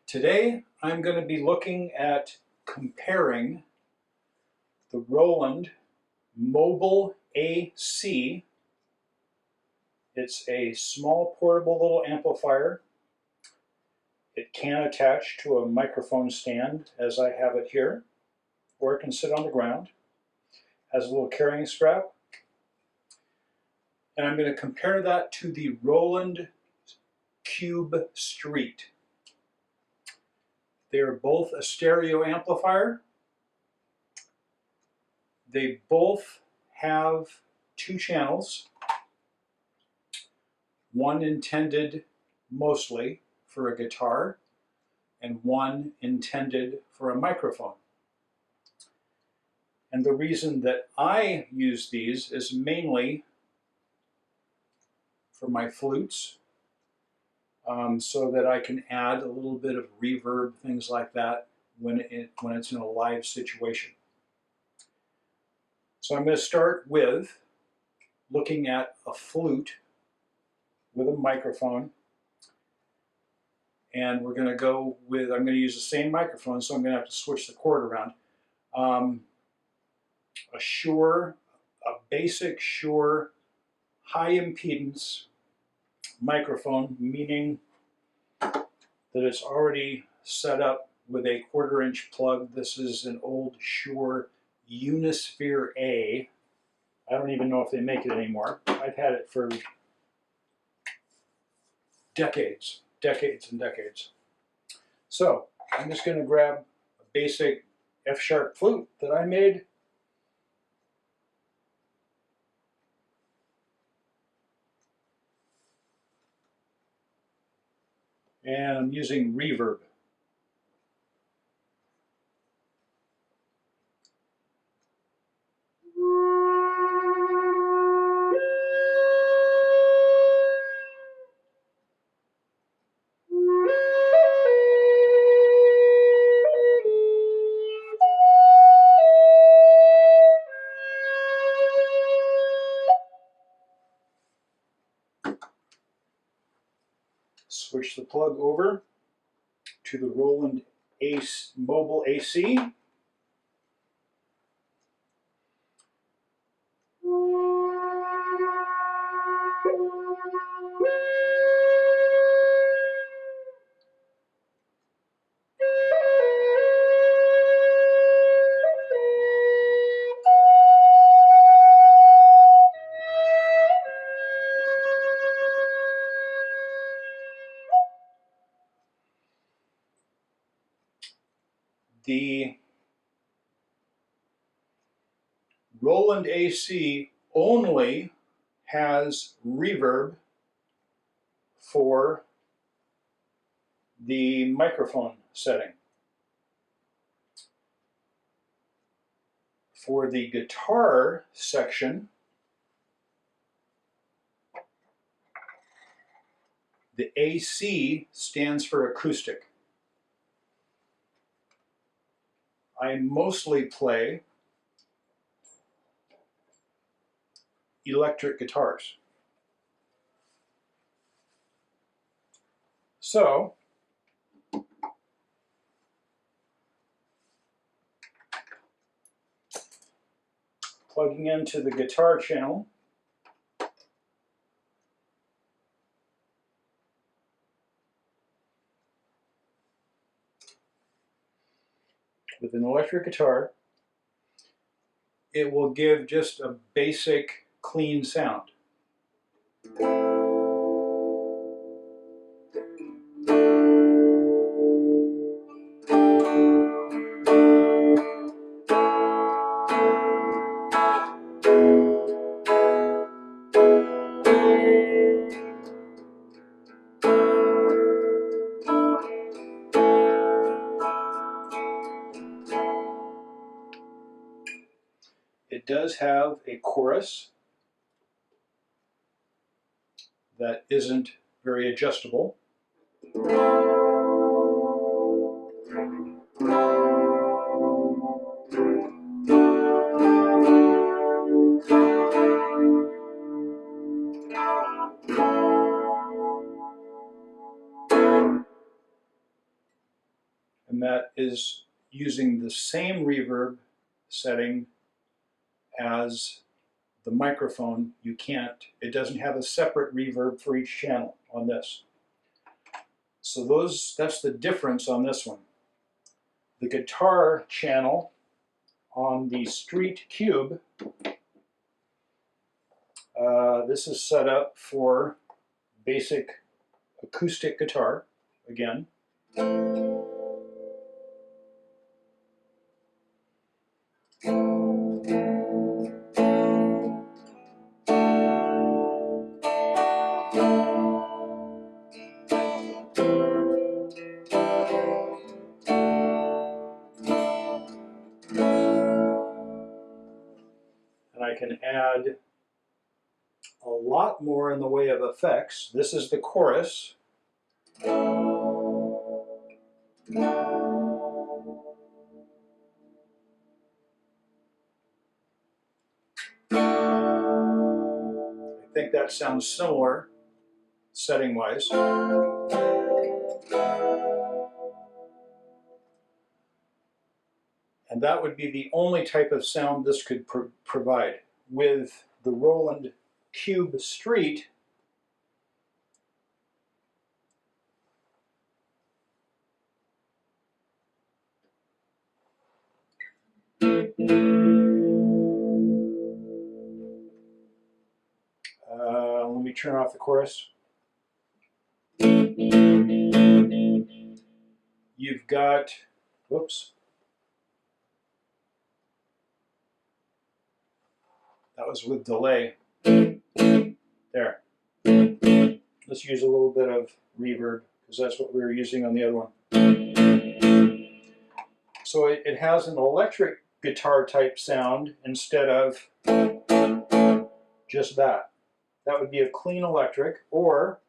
Today I'm going to be looking at comparing the Roland Mobile AC. It's a small portable little amplifier. It can attach to a microphone stand as I have it here, or it can sit on the ground. Has a little carrying strap. And I'm going to compare that to the Roland Cube Street. They are both a stereo amplifier. They both have two channels, one intended mostly for a guitar and one intended for a microphone. And the reason that I use these is mainly for my flutes, so that I can add a little bit of reverb, things like that, when it's in a live situation. So I'm going to start with looking at a flute with a microphone. And we're going to go with, I'm going to use the same microphone, so I'm going to have to switch the cord around. A basic Shure high impedance microphone, meaning that it's already set up with a 1/4 inch plug. This is an old Shure Unisphere A. I don't even know if they make it anymore. I've had it for decades and decades. So I'm just going to grab a basic F-sharp flute that I made. And I'm using reverb. Switch the plug over to the Roland Mobile AC. The Roland AC only has reverb for the microphone setting. For the guitar section, the AC stands for acoustic. I mostly play electric guitars. So, plugging into the guitar channel, with an electric guitar, it will give just a basic clean sound. It does have a chorus that isn't very adjustable. and that is using the same reverb setting as the microphone. You can't, it doesn't have a separate reverb for each channel on this. So that's the difference on this one. The guitar channel on the Street Cube, this is set up for basic acoustic guitar again. And I can add a lot more in the way of effects. This is the chorus. I think that sounds similar setting-wise. And that would be the only type of sound this could provide. With the Roland Cube Street, let me turn off the chorus. You've got, whoops. That was with delay. There. Let's use a little bit of reverb, because that's what we were using on the other one. So it has an electric guitar type sound instead of just that. That would be a clean electric, or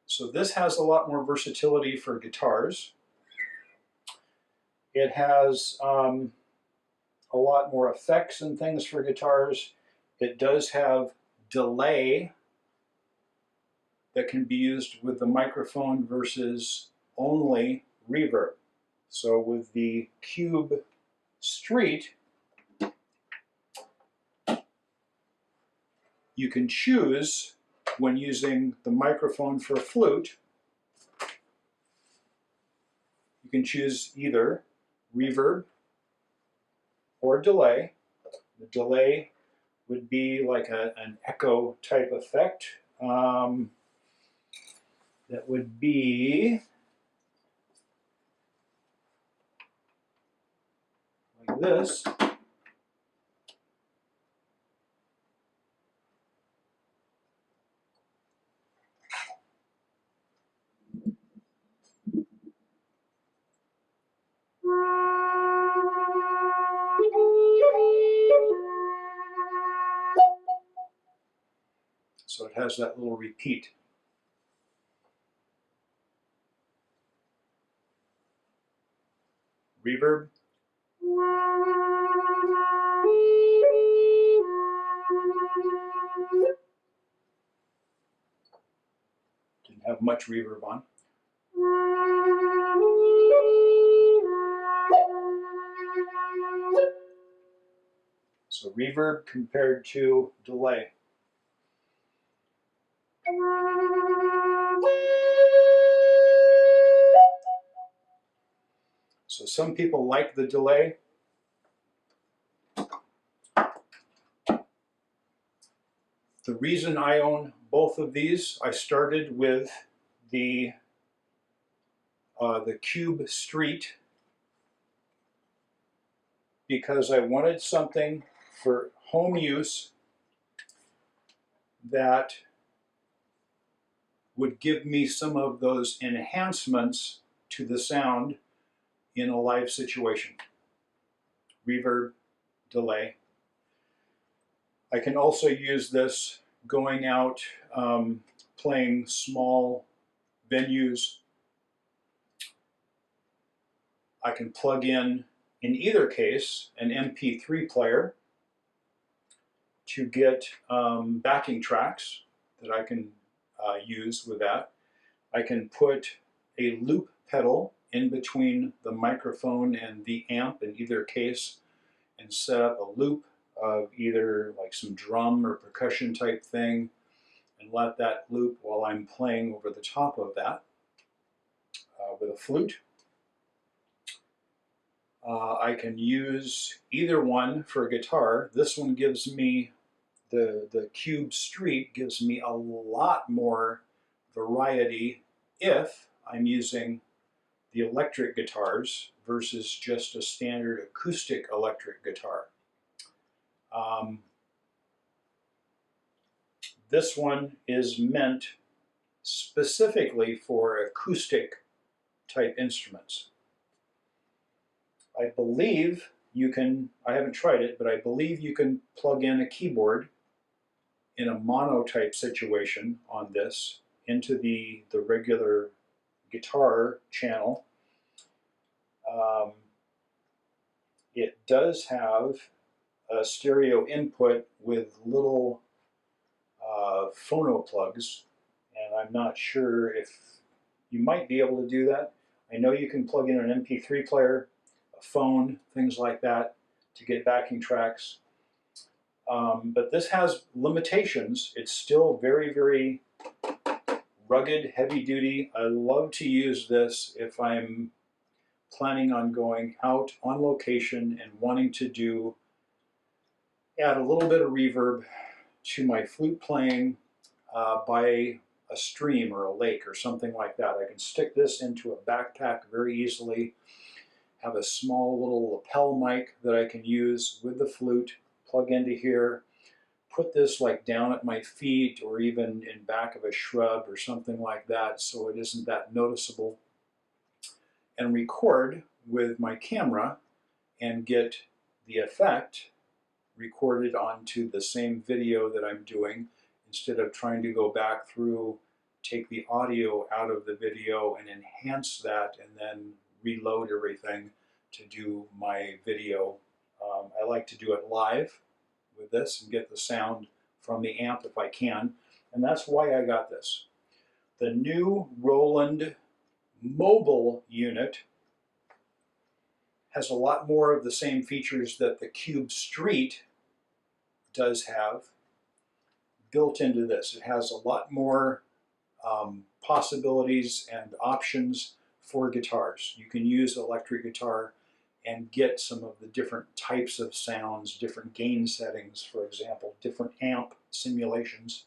so this has a lot more versatility for guitars. It has a lot more effects and things for guitars. It does have delay that can be used with the microphone versus only reverb. So with the Cube Street, you can choose when using the microphone for flute. You can choose either reverb or delay. The delay would be like an echo type effect. That would be like this. So it has that little repeat. Reverb. Didn't have much reverb on. So reverb compared to delay. So some people like the delay. The reason I own both of these, I started with the Cube Street because I wanted something for home use that would give me some of those enhancements to the sound in a live situation. Reverb, delay. I can also use this going out, playing small venues. I can plug in either case, an MP3 player to get backing tracks that I can use with that. I can put a loop pedal in between the microphone and the amp in either case and set up a loop of either like some drum or percussion type thing and let that loop while I'm playing over the top of that with a flute. I can use either one for a guitar. This one gives me, the Cube Street gives me a lot more variety if I'm using the electric guitars versus just a standard acoustic electric guitar. This one is meant specifically for acoustic type instruments. I believe you can, I haven't tried it, but I believe you can plug in a keyboard in a mono type situation on this into the regular guitar channel. It does have a stereo input with little phono plugs, and I'm not sure if you might be able to do that. I know you can plug in an MP3 player, a phone, things like that to get backing tracks. But this has limitations. It's still very, very rugged, heavy duty. I love to use this if I'm planning on going out on location and wanting to add a little bit of reverb to my flute playing by a stream or a lake or something like that. I can stick this into a backpack very easily, have a small little lapel mic that I can use with the flute, plug into here, put this like down at my feet or even in back of a shrub or something like that so it isn't that noticeable, and record with my camera and get the effect recorded onto the same video that I'm doing instead of trying to go back through, take the audio out of the video and enhance that and then reload everything to do my video. I like to do it live with this and get the sound from the amp if I can, and that's why I got this. The new Roland mobile unit has a lot more of the same features that the Cube Street does have built into this. It has a lot more possibilities and options for guitars. You can use electric guitar and get some of the different types of sounds, different gain settings, for example, different amp simulations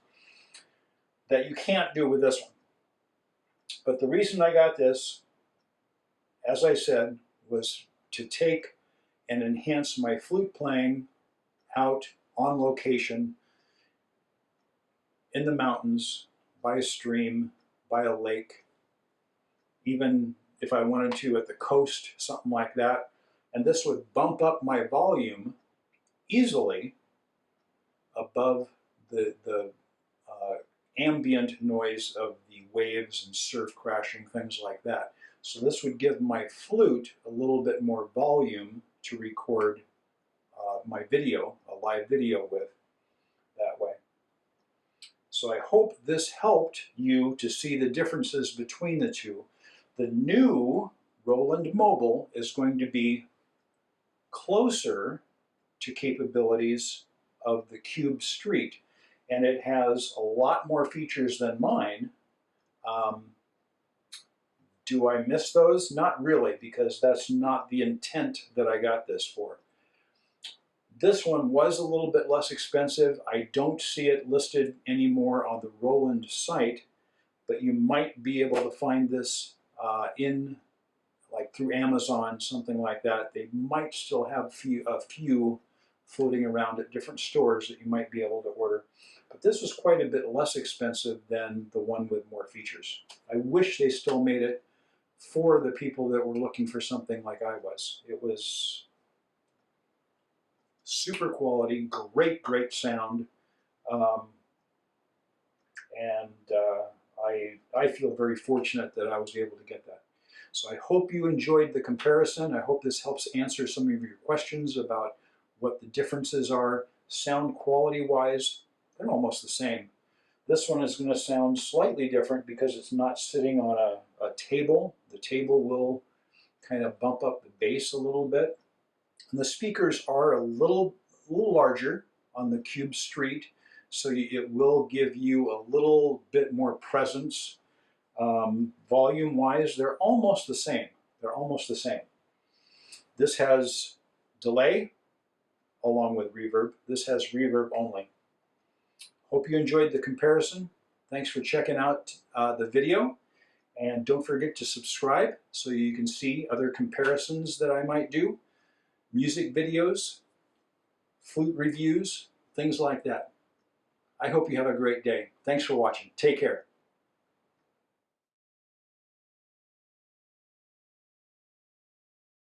that you can't do with this one. But the reason I got this, as I said, was to take and enhance my flute playing out on location in the mountains, by a stream, by a lake, even if I wanted to at the coast, something like that. And this would bump up my volume easily above the ambient noise of the waves and surf crashing, things like that. So this would give my flute a little bit more volume to record my video, a live video with, that way. So I hope this helped you to see the differences between the two. The new Roland Mobile is going to be closer to capabilities of the Cube Street, and it has a lot more features than mine. Do I miss those? Not really, because that's not the intent that I got this for. This one was a little bit less expensive. I don't see it listed anymore on the Roland site, but you might be able to find this like through Amazon, something like that. They might still have a few floating around at different stores that you might be able to order. But this was quite a bit less expensive than the one with more features. I wish they still made it, for the people that were looking for something like I was. It was super quality, great sound, um, and I feel very fortunate that I was able to get that. So I hope you enjoyed the comparison. I hope this helps answer some of your questions about what the differences are. Sound quality wise, they're almost the same. This one is going to sound slightly different because it's not sitting on a table. The table will kind of bump up the bass a little bit. And the speakers are a little larger on the Cube Street, so it will give you a little bit more presence. Volume-wise, they're almost the same. They're almost the same. This has delay along with reverb. This has reverb only. Hope you enjoyed the comparison. Thanks for checking out the video. And don't forget to subscribe so you can see other comparisons that I might do. Music videos, flute reviews, things like that. I hope you have a great day. Thanks for watching. Take care.